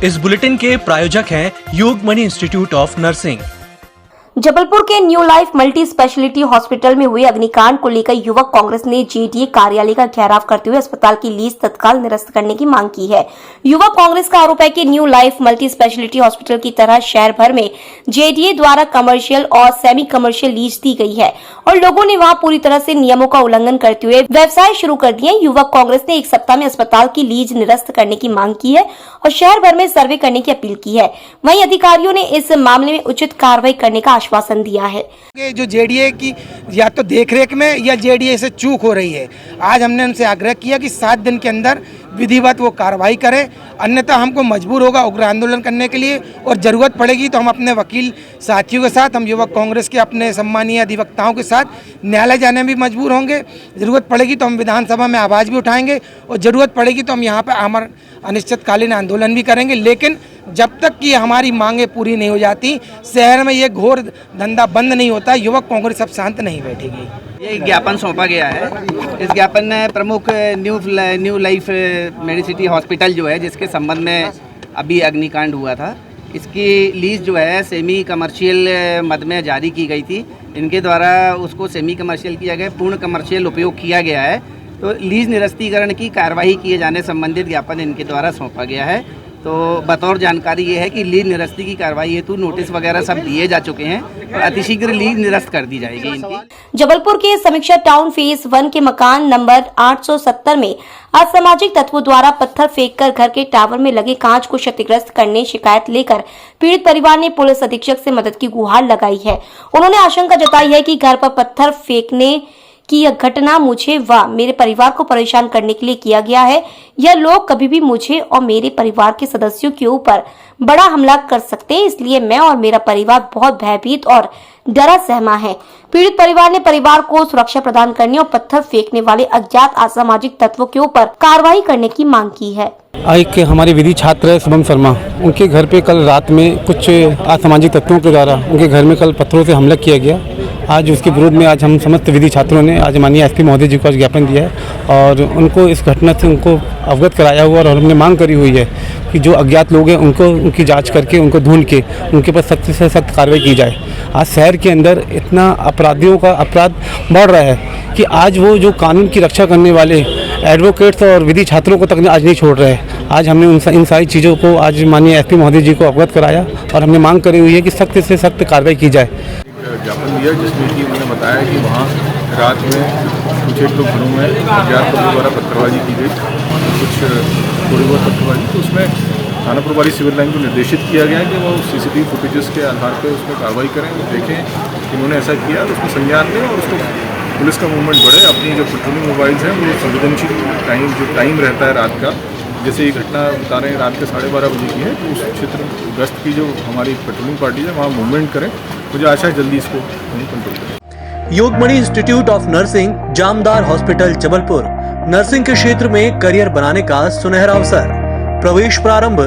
इस बुलेटिन के प्रायोजक हैं योगमणि इंस्टीट्यूट ऑफ नर्सिंग। जबलपुर के new life multi speciality hospital में हुए अग्निकांड को लेकर युवक कांग्रेस ने जेडीए कार्यालय का घेराव करते हुए अस्पताल की लीज तत्काल निरस्त करने की मांग की है। युवक कांग्रेस का आरोप है कि new life multi speciality hospital की तरह शहर भर में जेडीए द्वारा कमर्शियल और सेमी कमर्शियल लीज दी गई है और लोगों ने वहां पूरी तरह से नियमों का उल्लंघन करते हुए व्यवसाय शुरू कर दिए। युवक कांग्रेस ने एक सप्ताह में अस्पताल की लीज निरस्त करने की मांग की है और शहर भर में सर्वे करने की अपील की है। वहीं अधिकारियों ने इस मामले में उचित कार्रवाई करने का आश्वासन दिया है। जो जेडीए की या तो देखरेख में या जेडीए से चूक हो रही है, आज हमने उनसे आग्रह किया कि 7 दिन के अंदर विधिवत वो कार्रवाई करें, अन्यथा हमको मजबूर होगा उग्र आंदोलन करने के लिए और ज़रूरत पड़ेगी तो हम अपने वकील साथियों के साथ, हम युवक कांग्रेस के अपने सम्मानीय अधिवक्ताओं के साथ न्यायालय जाने में भी मजबूर होंगे। ज़रूरत पड़ेगी तो हम विधानसभा में आवाज़ भी उठाएंगे और ज़रूरत पड़ेगी तो हम यहाँ पर अमर अनिश्चितकालीन आंदोलन भी करेंगे। लेकिन जब तक कि हमारी मांगें पूरी नहीं हो जाती, शहर में ये घोर धंधा बंद नहीं होता, युवक कांग्रेस अब शांत नहीं बैठेगी। ये ज्ञापन सौंपा गया है। इस ज्ञापन में प्रमुख न्यू लाइफ मेडिसिटी हॉस्पिटल जो है, जिसके संबंध में अभी अग्निकांड हुआ था, इसकी लीज जो है सेमी कमर्शियल मद में जारी की गई थी। इनके द्वारा उसको सेमी कमर्शियल किया गया, पूर्ण कमर्शियल उपयोग किया गया है। तो लीज निरस्तीकरण की कार्यवाही किए जाने संबंधित ज्ञापन इनके द्वारा सौंपा गया है। तो बतौर जानकारी ये है कि लीज निरस्ती की कार्रवाई हेतु नोटिस वगैरह सब दिए जा चुके हैं और अतिशीघ्र लीज निरस्त कर दी जाएगी इनकी। जबलपुर के समीक्षा टाउन फेज 1 के मकान नंबर 870 में असामाजिक तत्वों द्वारा पत्थर फेंककर घर के टावर में लगे कांच को क्षतिग्रस्त करने शिकायत लेकर पीड़ित परिवार ने पुलिस अधीक्षक से मदद की गुहार लगाई है। उन्होंने आशंका जताई है कि घर पर पत्थर फेंकने कि यह घटना मुझे व मेरे परिवार को परेशान करने के लिए किया गया है। यह लोग कभी भी मुझे और मेरे परिवार के सदस्यों के ऊपर बड़ा हमला कर सकते हैं, इसलिए मैं और मेरा परिवार बहुत भयभीत और डरा सहमा है। पीड़ित परिवार ने परिवार को सुरक्षा प्रदान करने और पत्थर फेंकने वाले अज्ञात असामाजिक तत्वों के ऊपर कार्रवाई करने की मांग की है। एक हमारे विधि छात्र है शुभम शर्मा, उनके घर पे कल रात में कुछ असामाजिक तत्वों के द्वारा उनके घर में कल पत्थरों से हमला किया गया। आज उसके विरोध में आज हम समस्त विधि छात्रों ने आज माननीय एसपी महोदय जी को आज ज्ञापन दिया है और उनको इस घटना से उनको अवगत कराया हुआ और हमने मांग करी हुई है कि जो अज्ञात लोग हैं उनको उनकी जांच करके उनको ढूंढ के उनके पर सख्त से सख्त कार्रवाई की जाए। आज शहर के अंदर इतना अपराधियों का अपराध बढ़ रहा है कि आज वो जो कानून की रक्षा करने वाले एडवोकेट्स और विधि छात्रों को तक आज नहीं छोड़ रहे हैं। आज हमने इन सारी चीज़ों को आज माननीय एसपी महोदय जी को अवगत कराया और हमने मांग करी हुई है कि सख्त से सख्त कार्रवाई की जाए। ज्ञापन दिया जिसमें कि उन्होंने बताया कि वहाँ रात में कुछ एक लोग घरों में अज्ञात लोगों द्वारा पत्थरबाजी की गई, कुछ थोड़ी बहुत पत्थरबाजी, तो उसमें थाना प्रभारी सिविल लाइन को निर्देशित किया गया कि वो सीसीटीवी फुटेजेस के आधार पर उसमें कार्रवाई करें, वो देखें कि उन्होंने ऐसा किया, उसको संज्ञान लें और उसको पुलिस का मूवमेंट बढ़े। अपनी जो पेट्रोलिंग मोबाइल्स हैं वो संवेदनशील टाइम रहता है रात का, जैसे ये घटना बता रहे हैं रात के 12:30 बजे की है, तो उस क्षेत्र गश्त की जो हमारी पेट्रोलिंग पार्टी है वहाँ मूवमेंट करें। मुझे आशा है जल्दी इसको कंट्रोल करें। Yogmani institute of nursing, Jamdar hospital Jabalpur. Nursing के क्षेत्र में करियर बनाने का सुनहरा अवसर। प्रवेश प्रारंभ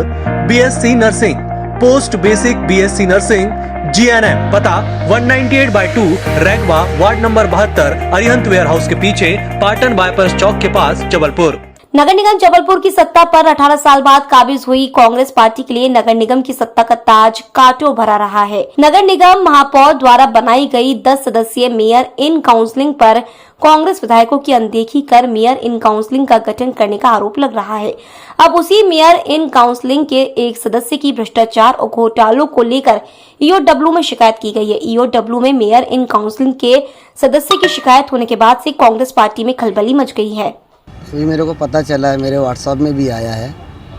BSc nursing, post basic BSc nursing, GNM. पता 198/2 Raigwa, ward number 72, Arihant warehouse के पीछे, पाटन बाईपास चौक के पास, जबलपुर। नगर निगम जबलपुर की सत्ता पर 18 साल बाद काबिज हुई कांग्रेस पार्टी के लिए नगर निगम की सत्ता का ताज कांटों भरा रहा है। नगर निगम महापौर द्वारा बनाई गई 10 सदस्यीय मेयर इन काउंसिलिंग पर कांग्रेस विधायकों की अनदेखी कर मेयर इन काउंसिलिंग का गठन करने का आरोप लग रहा है। अब उसी मेयर इन काउंसिलिंग के एक सदस्य की भ्रष्टाचार और घोटालों को लेकर ईओडब्ल्यू में शिकायत की गई है। ईओडब्ल्यू में मेयर इन काउंसिलिंग के सदस्य की शिकायत होने के बाद से कांग्रेस पार्टी में खलबली मच गई है। अभी मेरे को पता चला है, मेरे व्हाट्सएप में भी आया है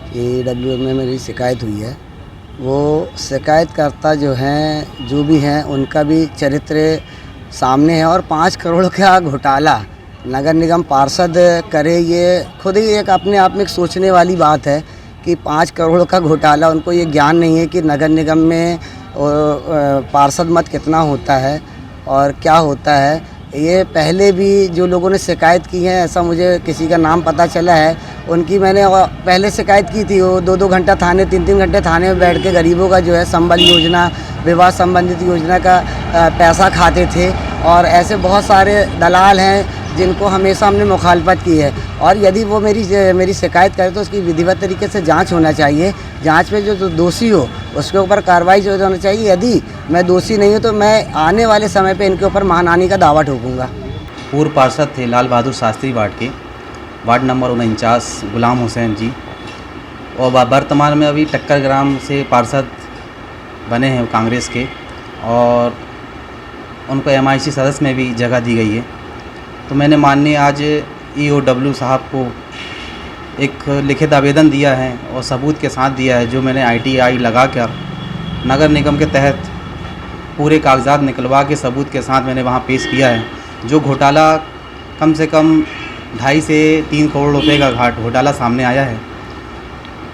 कि डब्ल्यू में मेरी शिकायत हुई है। वो शिकायतकर्ता जो हैं, जो भी हैं, उनका भी चरित्र सामने है और 5 करोड़ का घोटाला नगर निगम पार्षद करे, ये खुद ही एक अपने आप में एक सोचने वाली बात है कि 5 करोड़ का घोटाला। उनको ये ज्ञान नहीं है कि नगर निगम में पार्षद मत कितना होता है और क्या होता है। ये पहले भी जो लोगों ने शिकायत की है, ऐसा मुझे किसी का नाम पता चला है, उनकी मैंने पहले शिकायत की थी। वो 2-2 घंटा थाने, 3-3 घंटे थाने में बैठ के गरीबों का जो है संबल योजना, विवाह संबंधित योजना का पैसा खाते थे। और ऐसे बहुत सारे दलाल हैं जिनको हमेशा हमने मुखालफत की है। और यदि वो मेरी शिकायत करे तो उसकी विधिवत तरीके से जांच होना चाहिए। जांच में जो दोषी हो उसके ऊपर कार्रवाई जो होना चाहिए। यदि मैं दोषी नहीं हूँ तो मैं आने वाले समय पे इनके ऊपर मानहानि का दावा ठोकूंगा। पूर्व पार्षद थे लाल बहादुर शास्त्री वार्ड के, वार्ड नंबर 49 गुलाम हुसैन जी, और वर्तमान में अभी टक्कर ग्राम से पार्षद बने हैं कांग्रेस के, और उनको MIC सदस्य में भी जगह दी गई है। तो मैंने माननीय आज EOW साहब को एक लिखित आवेदन दिया है और सबूत के साथ दिया है, जो मैंने ITI लगा कर नगर निगम के तहत पूरे कागजात निकलवा के सबूत के साथ मैंने वहाँ पेश किया है। जो घोटाला कम से कम 2.5 से 3 करोड़ रुपए का घोटाला सामने आया है,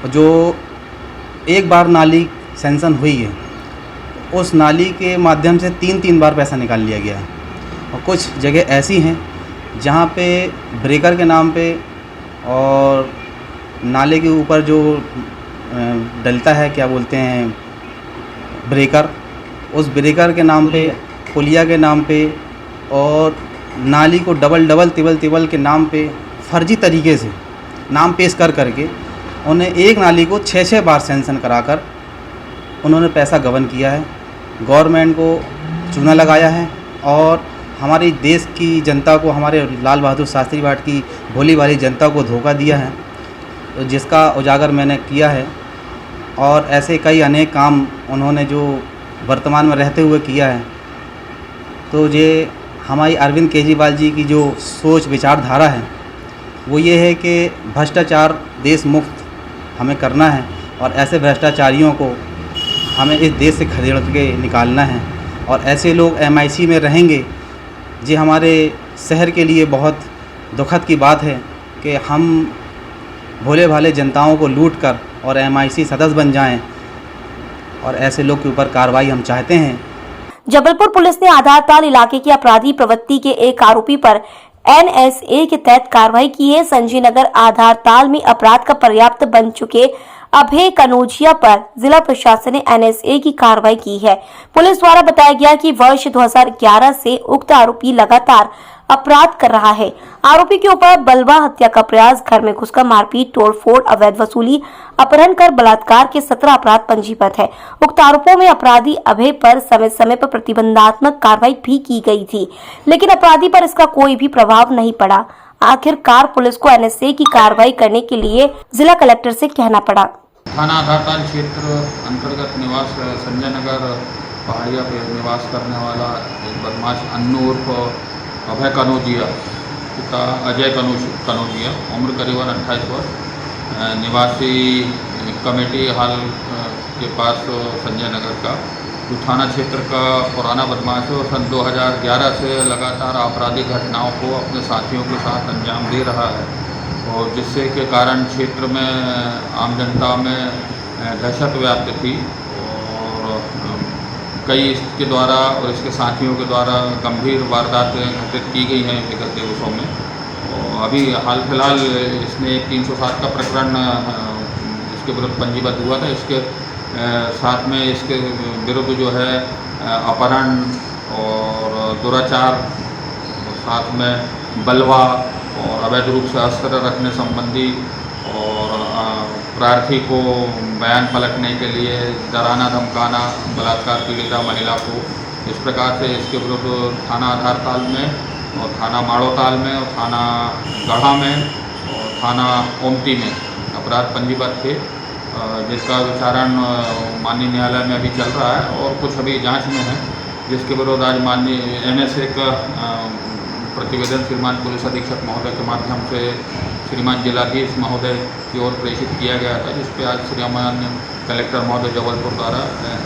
जो एक बार नाली सैंक्शन हुई है उस नाली के माध्यम से 3 बार पैसा निकाल लिया गया है। और कुछ जगह ऐसी हैं जहाँ पे ब्रेकर के नाम पे और नाले के ऊपर जो डलता है, क्या बोलते हैं, ब्रेकर, उस ब्रेकर के नाम पे, पुलिया के नाम पे और नाली को डबल तिबल के नाम पे फर्जी तरीके से नाम पेश करके उन्हें एक नाली को 6 बार सैंक्शन कराकर उन्होंने पैसा गबन किया है। गवर्नमेंट को चूना लगाया है और हमारी देश की जनता को, हमारे लाल बहादुर शास्त्री वार्ड की भोली वाली जनता को धोखा दिया है, तो जिसका उजागर मैंने किया है। और ऐसे कई अनेक काम उन्होंने जो वर्तमान में रहते हुए किया है। तो ये हमारी अरविंद केजरीवाल जी की जो सोच विचारधारा है वो ये है कि भ्रष्टाचार देश मुक्त हमें करना है और ऐसे भ्रष्टाचारियों को हमें इस देश से खदेड़ के निकालना है। और ऐसे लोग MIC में रहेंगे, ये हमारे शहर के लिए बहुत दुखद की बात है कि हम भोले भाले जनताओं को लूट कर और MIC सदस्य बन जाएं, और ऐसे लोग के ऊपर कार्रवाई हम चाहते हैं। जबलपुर पुलिस ने आधारताल इलाके की अपराधी प्रवृत्ति के एक आरोपी पर NSA के तहत कार्रवाई की है। संजय नगर आधारताल में अपराध का पर्याप्त बन चुके अभय कनौजिया पर जिला प्रशासन ने NSA की कार्रवाई की है। पुलिस द्वारा बताया गया कि वर्ष 2011 से उक्त आरोपी लगातार अपराध कर रहा है। आरोपी के ऊपर बलवा हत्या का प्रयास, घर में घुसकर मारपीट, तोड़फोड़, अवैध वसूली, अपहरण कर बलात्कार के 17 अपराध पंजीबद्ध है। उक्त आरोपों में अपराधी अभय पर समय समय पर प्रतिबंधात्मक कार्रवाई भी की गई थी, लेकिन अपराधी पर इसका कोई भी प्रभाव नहीं पड़ा। आखिरकार पुलिस को NSA की कार्रवाई करने के लिए जिला कलेक्टर से कहना पड़ा। थाना आधारताल क्षेत्र अंतर्गत निवास संजय नगर पहाड़िया पे निवास करने वाला एक बदमाश अन्नू उर्फ अभय कनौजिया, पिता अजय कनौजिया, उम्र करीबन 28 वर्ष, निवासी कमेटी हाल के पास संजय नगर का, जो थाना क्षेत्र का पुराना बदमाश है और सन 2011 से लगातार आपराधिक घटनाओं को अपने साथियों के साथ अंजाम दे रहा है, और जिससे के कारण क्षेत्र में आम जनता में दहशत व्याप्त थी और कई इसके द्वारा और इसके साथियों के द्वारा गंभीर वारदातें घटित की गई हैं विगत दिवसों में। और अभी हाल फिलहाल इसने 307 का प्रकरण इसके विरुद्ध पंजीबद्ध हुआ था। इसके साथ में इसके विरुद्ध जो है अपहरण और दुराचार, साथ में बलवा और अवैध रूप से अस्त्र रखने संबंधी और प्रार्थी को बयान पलटने के लिए डराना धमकाना, बलात्कार पीड़िता महिला को, इस प्रकार से इसके विरुद्ध थाना आधारताल में और थाना माड़ोताल में और थाना गढ़ा में और थाना ओमती में अपराध पंजीबद्ध थे, जिसका विचारण माननीय न्यायालय में अभी चल रहा है और कुछ अभी जांच में है, जिसके विरुद्ध आज माननीय NSA का प्रतिवेदन श्रीमान पुलिस अधीक्षक महोदय के माध्यम से श्रीमान जिलाधीश महोदय की ओर प्रेषित किया गया था, जिस पे आज श्रीमान कलेक्टर महोदय जबलपुर द्वारा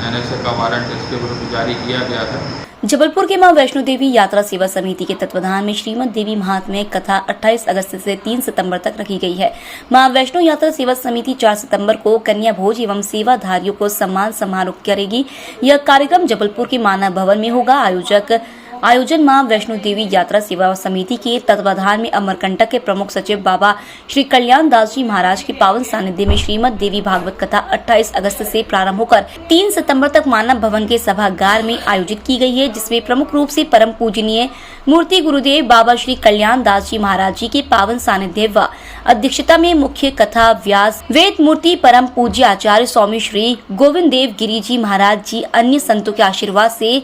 NSA का वारंट इसके विरुद्ध जारी किया गया है। जबलपुर के मां वैष्णो देवी यात्रा सेवा समिति के तत्वाधान में श्रीमद देवी महात्म्य कथा 28 अगस्त से 3 सितंबर तक रखी गई है। मां वैष्णो यात्रा सेवा समिति 4 सितंबर को कन्या भोज एवं सेवाधारियों को सम्मान समारोह करेगी। यह कार्यक्रम जबलपुर के मानव भवन में होगा। आयोजक आयोजन मां वैष्णो देवी यात्रा सेवा समिति के तत्वाधान में अमरकंटक के प्रमुख सचिव बाबा श्री कल्याण दास जी महाराज के पावन सानिध्य में श्रीमद देवी भागवत कथा 28 अगस्त से प्रारंभ होकर 3 सितंबर तक मानव भवन के सभागार में आयोजित की गई है, जिसमें प्रमुख रूप से परम पूजनीय मूर्ति गुरुदेव बाबा श्री कल्याण दास जी महाराज जी के पावन सानिध्य व अध्यक्षता में मुख्य कथा व्यास वेद मूर्ति परम पूज्य आचार्य स्वामी श्री गोविंद देव गिरी जी महाराज जी अन्य संतों के आशीर्वाद से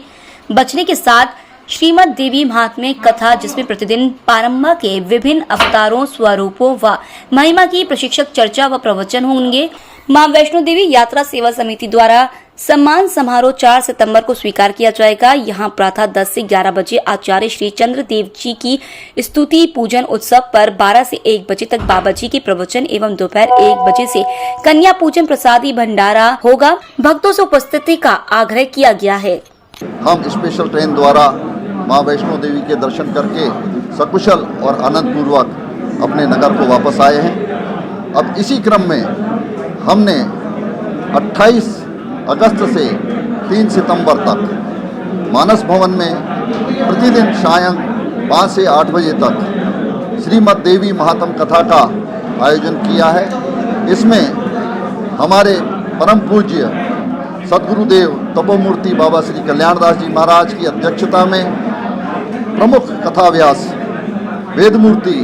बचने के साथ श्रीमद देवी महात्म्य कथा, जिसमें प्रतिदिन पारंबा के विभिन्न अवतारों, स्वरूपों व महिमा की प्रशिक्षक चर्चा व प्रवचन होंगे। मां वैष्णो देवी यात्रा सेवा समिति द्वारा सम्मान समारोह 4 सितंबर को स्वीकार किया जाएगा। यहां प्रातः 10 से 11 बजे आचार्य श्री चंद्रदेव जी की स्तुति पूजन उत्सव पर 12 से 1 बजे तक बाबा जी के प्रवचन एवं दोपहर 1 बजे से कन्या पूजन प्रसादी भंडारा होगा। भक्तों से उपस्थिति का आग्रह किया गया है। हम स्पेशल ट्रेन द्वारा माँ वैष्णो देवी के दर्शन करके सकुशल और आनंद पूर्वक अपने नगर को वापस आए हैं। अब इसी क्रम में हमने 28 अगस्त से 3 सितंबर तक मानस भवन में प्रतिदिन सायं 5 से 8 बजे तक श्रीमद देवी महात्म्य कथा का आयोजन किया है। इसमें हमारे परम पूज्य सद्गुरुदेव तपोमूर्ति बाबा श्री कल्याण दास जी महाराज की अध्यक्षता में प्रमुख कथा व्यास वेदमूर्ति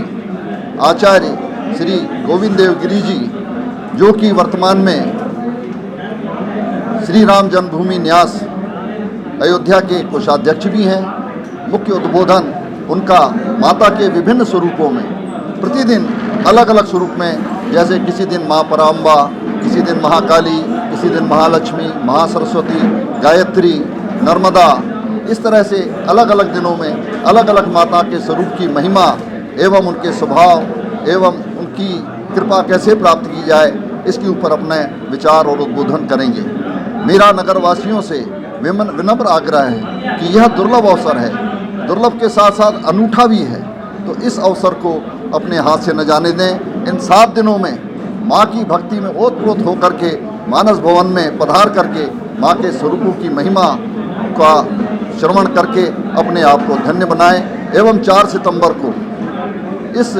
आचार्य श्री गोविंद देव गिरी जी, जो कि वर्तमान में श्री राम जन्मभूमि न्यास अयोध्या के कोषाध्यक्ष भी हैं। मुख्य उद्बोधन उनका माता के विभिन्न स्वरूपों में प्रतिदिन अलग अलग स्वरूप में, जैसे किसी दिन माँ पराम्बा, किसी दिन महाकाली, किसी दिन महालक्ष्मी, महासरस्वती, गायत्री, नर्मदा, इस तरह से अलग अलग दिनों में अलग अलग माता के स्वरूप की महिमा एवं उनके स्वभाव एवं उनकी कृपा कैसे प्राप्त की जाए, इसके ऊपर अपने विचार और उद्बोधन करेंगे। मेरा नगरवासियों से विनम्र आग्रह है कि यह दुर्लभ अवसर है, दुर्लभ के साथ साथ अनूठा भी है, तो इस अवसर को अपने हाथ से न जाने दें। इन 7 दिनों में माँ की भक्ति में ओतप्रोत होकर के मानस भवन में पधार करके माँ के स्वरूपों की महिमा का श्रवण करके अपने आप को धन्य बनाएं एवं 4 सितंबर को इस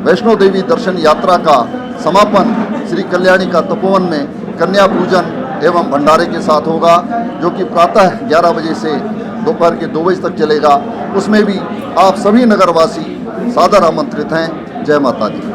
वैष्णो देवी दर्शन यात्रा का समापन श्री कल्याणी का तपोवन में कन्या पूजन एवं भंडारे के साथ होगा, जो कि प्रातः 11 बजे से दोपहर के 2 बजे तक चलेगा। उसमें भी आप सभी नगरवासी सादर आमंत्रित हैं। जय माता दी।